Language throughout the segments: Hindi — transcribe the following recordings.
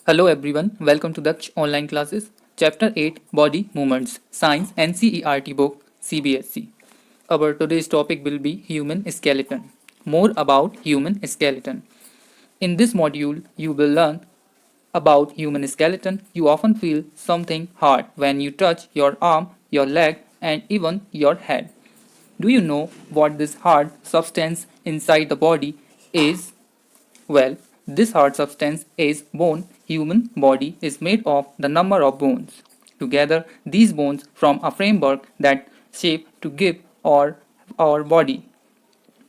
Hello everyone, welcome to the online classes. Chapter 8 Body Movements, Science NCERT book CBSE. Our today's topic will be human skeleton. More about human skeleton. In this module, you will learn about human skeleton. You often feel something hard when you touch your arm, your leg, and even your head. Do you know what this hard substance inside the body is? Well, this hard substance is bone. Human body is made of the number of bones. Together, these bones form a framework that shape to give our body.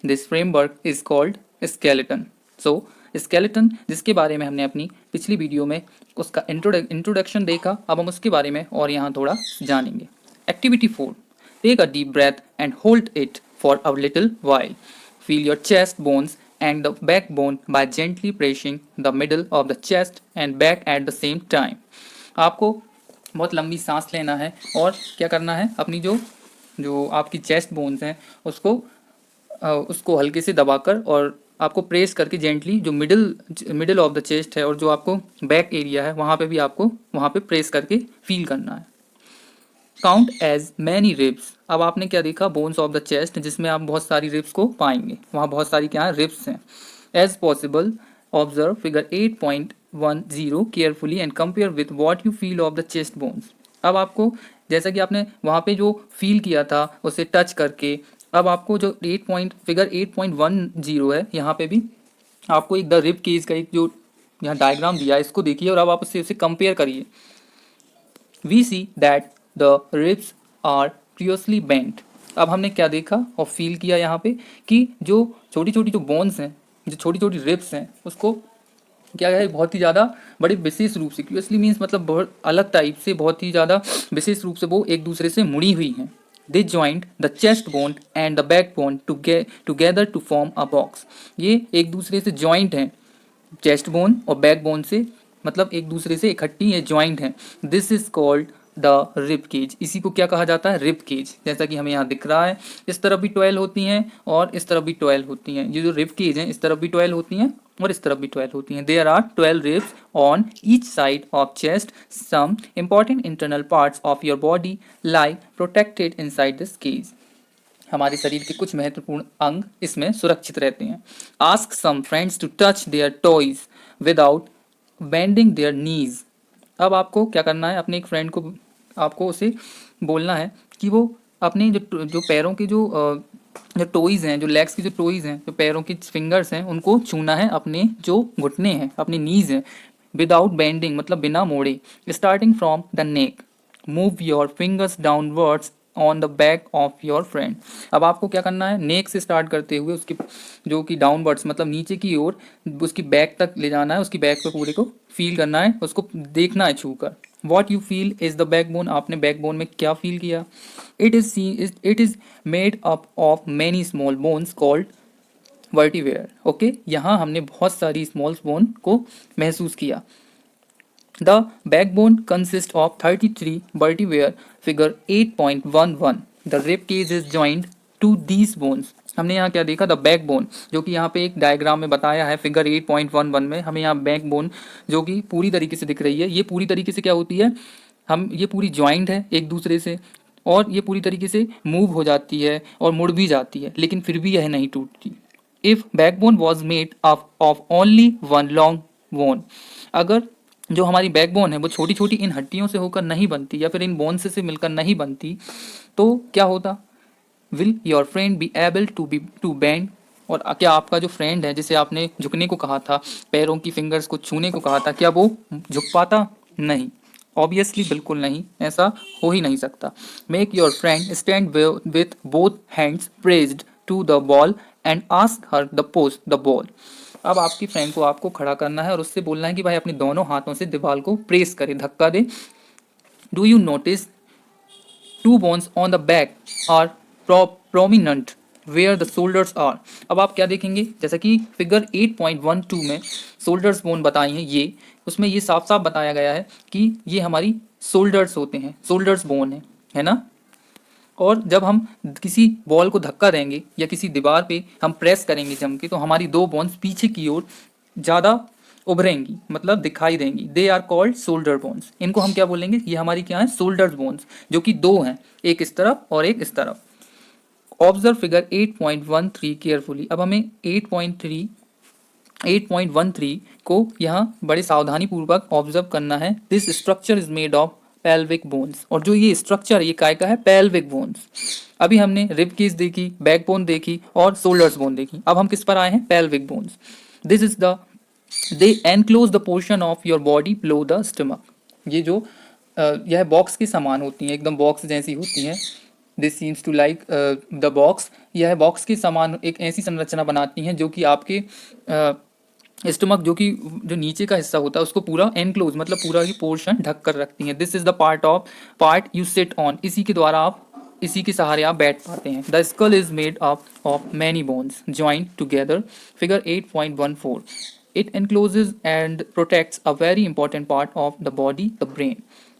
This framework is called skeleton. So, skeleton जिसके बारे में हमने अपनी पिछली वीडियो में उसका इंट्रोडक्शन देखा, अब हम उसके बारे में और यहाँ थोड़ा जानेंगे. Activity 4. Take a deep breath and hold it for a little while. Feel your chest bones and the backbone by gently pressing the middle of the chest and back at the same time. आपको बहुत लंबी सांस लेना है और क्या करना है, अपनी जो जो आपकी चेस्ट बोन्स हैं उसको हल्के से दबाकर और आपको प्रेस करके जेंटली जो मिडिल ऑफ द चेस्ट है और जो आपको बैक एरिया है वहाँ पे भी आपको वहाँ पे प्रेस करके फील करना है. Count as many ribs. अब आपने क्या देखा, बोन्स ऑफ द चेस्ट जिसमें आप बहुत सारी रिब्स को पाएंगे, वहाँ बहुत सारी क्या है, रिब्स हैं. As possible observe figure 8.10 carefully and compare with what you feel of the chest bones. अब आपको जैसा कि आपने वहाँ पे जो फील किया था उसे टच करके, अब आपको जो फिगर 8.10 है यहाँ पे भी आपको एक द रिब केज का एक जो यहाँ डायग्राम दिया है इसको देखिए और अब आप उसे कंपेयर करिए. We see that the ribs are curiously bent. अब हमने क्या देखा और फील किया यहाँ पे कि जो छोटी छोटी जो बोन्स हैं, जो छोटी छोटी रिब्स हैं, उसको क्या है, बहुत ही ज़्यादा बड़े विशेष रूप से, क्रियोसली मीन्स मतलब बहुत अलग टाइप से, बहुत ही ज़्यादा विशेष रूप से वो एक दूसरे से मुड़ी हुई हैं. They joint the chest bone and the backbone together to form a box. ये एक दूसरे से जॉइंट हैं, चेस्ट बोन और बैक बोन से मतलब एक दूसरे से इकट्ठी है, जॉइंट हैं. This is called the rib cage. इसी को क्या कहा जाता है, रिब केज. जैसा कि हमें यहाँ दिख रहा है, इस तरफ भी 12 होती हैं और इस तरफ भी 12 होती हैं. ये जो रिब केज हैं इस तरफ भी 12 होती हैं और इस तरफ भी 12 होती हैं. There are 12 ribs on each side of chest. Some important internal parts of your body lie protected inside this cage. हमारे शरीर के कुछ महत्वपूर्ण अंग इसमें सुरक्षित रहते हैं. Ask some friends to touch their toys without bending their knees. अब आपको क्या करना है, अपने एक फ्रेंड को आपको उसे बोलना है कि वो अपने जो पैरों के जो टोइज हैं, जो लेग्स की जो टोइज हैं, जो पैरों की फिंगर्स हैं, उनको छूना है, अपने जो घुटने हैं, अपनी नीज हैं, विदाउट बेंडिंग मतलब बिना मोड़े. Starting from the neck move your fingers downwards on the back of your friend. अब आपको क्या करना है, नेक से स्टार्ट करते हुए उसकी जो कि डाउनवर्ड्स मतलब नीचे की ओर उसकी बैक तक ले जाना है, उसकी बैक पे पूरे को फील करना है, उसको देखना है छूकर. What you feel is the backbone. आपने बैकबोन में क्या फील किया. It is made up of many small bones called vertebrae. Okay, यहाँ हमने बहुत सारी स्मॉल बोन को महसूस किया. The backbone consists of 33 vertebrae. Figure 8.11. The rib cage is joined to these bones. हमने यहाँ क्या देखा, द बैकबोन, जो कि यहाँ पे एक डायग्राम में बताया है फिगर 8.11 में. हमें यहाँ बैकबोन जो कि पूरी तरीके से दिख रही है, ये पूरी तरीके से क्या होती है, ये पूरी जॉइंट है एक दूसरे से और ये पूरी तरीके से मूव हो जाती है और मुड़ भी जाती है, लेकिन फिर भी यह नहीं टूटती. If backbone was made of only one long bone. अगर जो हमारी बैकबोन है वो छोटी छोटी इन हड्डियों से होकर नहीं बनती या फिर इन बोन्स से मिलकर नहीं बनती, तो क्या होता, will your friend be able to bend. और क्या आपका जो फ्रेंड है जिसे आपने झुकने को कहा था, पैरों की फिंगर्स को छूने को कहा था, क्या वो झुक पाता. नहीं, ऑब्वियसली बिल्कुल नहीं, ऐसा हो ही नहीं सकता. Make your friend stand with both hands pressed to the ball and ask her the post the ball. अब आपकी फ्रेंड को आपको खड़ा करना है और उससे बोलना है कि भाई अपने दोनों हाथों से दीवार को प्रेस करे, धक्का दे. Do you notice two bones on the back are prominent where the shoulders are. अब आप क्या देखेंगे, जैसा कि फिगर 8.12 में शोल्डर्स बोन बताई हैं, ये उसमें ये साफ साफ बताया गया है कि ये हमारी शोल्डर्स होते हैं, शोल्डर्स बोन है ना. और जब हम किसी बॉल को धक्का देंगे या किसी दीवार पे हम प्रेस करेंगे जम के, तो हमारी दो बोन्स पीछे की ओर ज़्यादा उभरेंगी मतलब दिखाई देंगी। They are called shoulder bones. इनको हम क्या बोलेंगे, ये हमारी क्या है, शोल्डर बोन्स, जो कि दो हैं, एक इस तरफ और एक इस तरफ। Observe figure 8.13 carefully. अब हमें 8.13 को यहाँ बड़े सावधानी पूर्वक ऑब्जर्व करना है। This structure is made of pelvic bones. और जो ये स्ट्रक्चर ये काय का है, पेल्विक बोन्स। अभी हमने रिब केज देखी, बैक बोन देखी और शोल्डर्स बोन देखी। अब हम किस पर आए हैं, pelvic bones. This is the they enclose the portion of your body below the stomach. ये जो यह बॉक्स के समान होती हैं, एकदम बॉक्स जैसी होती हैं। This seems to like the box. यह बॉक्स के समान एक ऐसी संरचना बनाती हैं जो कि आपके स्टमक जो नीचे का हिस्सा होता है उसको पूरा एनक्लोज मतलब पूरा ही पोर्शन ढक कर रखती हैं। This is the part you sit on. इसी के द्वारा आप, इसी के सहारे आप बैठ पाते हैं। The skull is made up of many bones joint together. Figure 8.14। It encloses and protects a very important part of the body, the brain.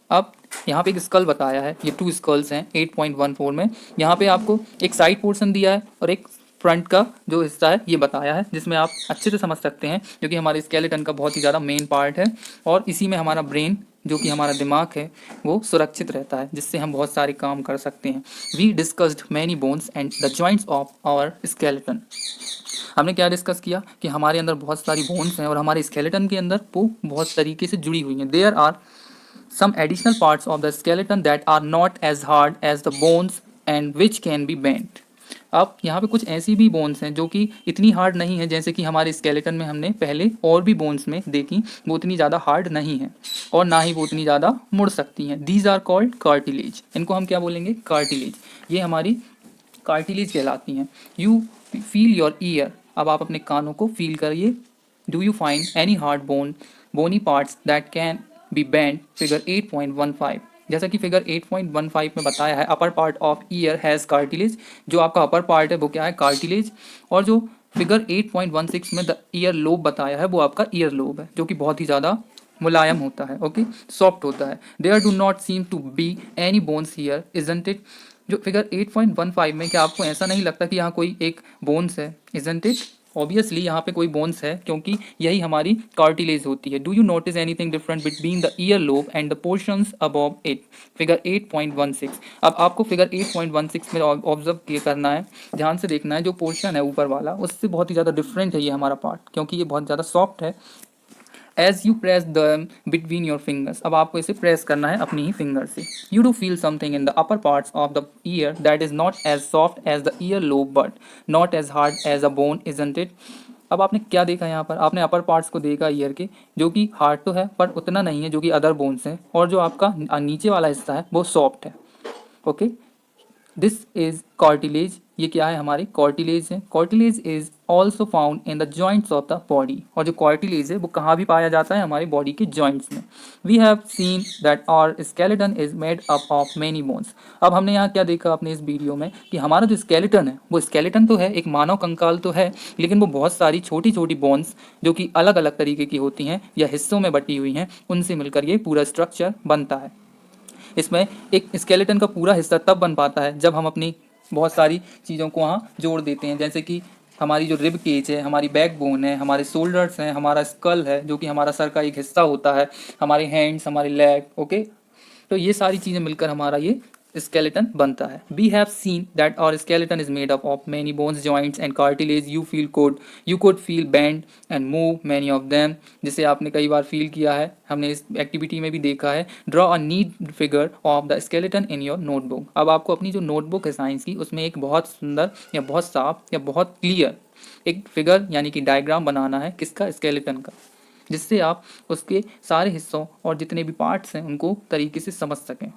अब यहाँ पे एक स्कल बताया है, ये 2 स्कल्स हैं 8.14 में। यहाँ पे आपको एक साइड पोर्शन दिया है और एक फ्रंट का जो हिस्सा है ये बताया है, जिसमें आप अच्छे से समझ सकते हैं, जो कि हमारे स्केलेटन का बहुत ही ज़्यादा मेन पार्ट है। और इसी में हमारा ब्रेन, जो कि हमारा दिमाग है, वो सुरक्षित रहता है, जिससे हम बहुत सारे काम कर सकते हैं। We discussed many bones and the joints of our skeleton. हमने क्या डिस्कस किया कि हमारे अंदर बहुत सारी बोन्स हैं और हमारे स्केलेटन के अंदर वो बहुत तरीके से जुड़ी हुई हैं। There are some additional parts of the skeleton that are not as hard as the bones and which can be bent। अब यहाँ पे कुछ ऐसी भी बोन्स हैं जो कि इतनी हार्ड नहीं है, जैसे कि हमारे स्केलेटन में हमने पहले और भी बोन्स में देखी, वो उतनी ज़्यादा हार्ड नहीं है और ना ही वो उतनी ज़्यादा मुड़ सकती हैं। These are called cartilage. इनको हम क्या बोलेंगे, कार्टिलेज। ये हमारी कार्टिलेज कहलाती हैं। You feel your ear. अब आप अपने कानों को फील करिए। Do you find any hard bony parts that can be bent. Figure 8.15। जैसा कि फिगर 8.15 में बताया है, upper part of ear has cartilage. जो आपका अपर पार्ट है वो क्या है, कार्टिलेज। और जो फिगर 8.16 में द ईयर लोब बताया है वो आपका ईयर लोब है, जो कि बहुत ही ज़्यादा मुलायम होता है, ओके, सॉफ्ट होता है। There do not seem to be any bones here, isn't it. जो फिगर 8.15 में, क्या आपको ऐसा नहीं लगता कि यहाँ कोई एक बोन्स है, इजंट इट। ऑब्वियसली यहाँ पे कोई बोन्स है, क्योंकि यही हमारी कार्टिलेज होती है। Do you notice anything different between the ear lobe and the portions above it. Figure 8.16। अब आपको फिगर 8.16 में ऑब्जर्व करना है, ध्यान से देखना है। जो पोर्शन है ऊपर वाला, उससे बहुत ही ज़्यादा डिफरेंट है ये हमारा पार्ट, क्योंकि ये बहुत ज़्यादा सॉफ्ट है। As you press the between your fingers. अब आपको इसे प्रेस करना है अपनी ही फिंगर से। You do feel something in the upper parts of the ear that is not as soft as the ear lobe but not as hard as a bone, isn't it. अब आपने क्या देखा यहाँ पर, आपने अपर पार्ट्स को देखा ईयर के, जो कि हार्ड तो है पर उतना नहीं है जो कि अदर बोन्स हैं, और जो आपका नीचे वाला हिस्सा है वो सॉफ्ट है, ओके। This is cartilage. ये क्या है, हमारे कार्टिलेज है। Cartilage is also found in the joints of the body. और जो कार्टिलेज है वो कहाँ भी पाया जाता है, हमारी बॉडी के जॉइंट्स में। We have seen that our skeleton is made up of many bones. अब हमने यहाँ क्या देखा अपने इस वीडियो में, कि हमारा जो स्केलेटन है वो स्केलेटन तो है, एक मानव कंकाल तो है, लेकिन वो बहुत सारी छोटी छोटी बोन्स जो कि अलग अलग तरीके की होती हैं या हिस्सों में बटी हुई हैं, उनसे मिलकर ये पूरा स्ट्रक्चर बनता है। इसमें एक स्केलेटन का पूरा हिस्सा तब बन पाता है जब हम अपनी बहुत सारी चीज़ों को वहाँ जोड़ देते हैं, जैसे कि हमारी जो रिब केज है, हमारी बैक बोन है, हमारे शोल्डर्स हैं, हमारा स्कल है जो कि हमारा सर का एक हिस्सा होता है, हमारे हैंड्स, हमारे लेग, ओके। तो ये सारी चीज़ें मिलकर हमारा ये स्केलेटन बनता है। We have seen that our skeleton is made up of many bones, joints and cartilage. You could feel bend and move many of them. जिसे आपने कई बार फील किया है, हमने इस एक्टिविटी में भी देखा है। Draw a neat figure of the skeleton in your notebook. अब आपको अपनी जो नोटबुक है साइंस की, उसमें एक बहुत सुंदर या बहुत साफ या बहुत क्लियर एक फिगर यानी कि डायग्राम बनाना है, किसका, स्केलेटन का, जिससे आप उसके सारे हिस्सों और जितने भी पार्ट्स हैं उनको तरीके से समझ सकें।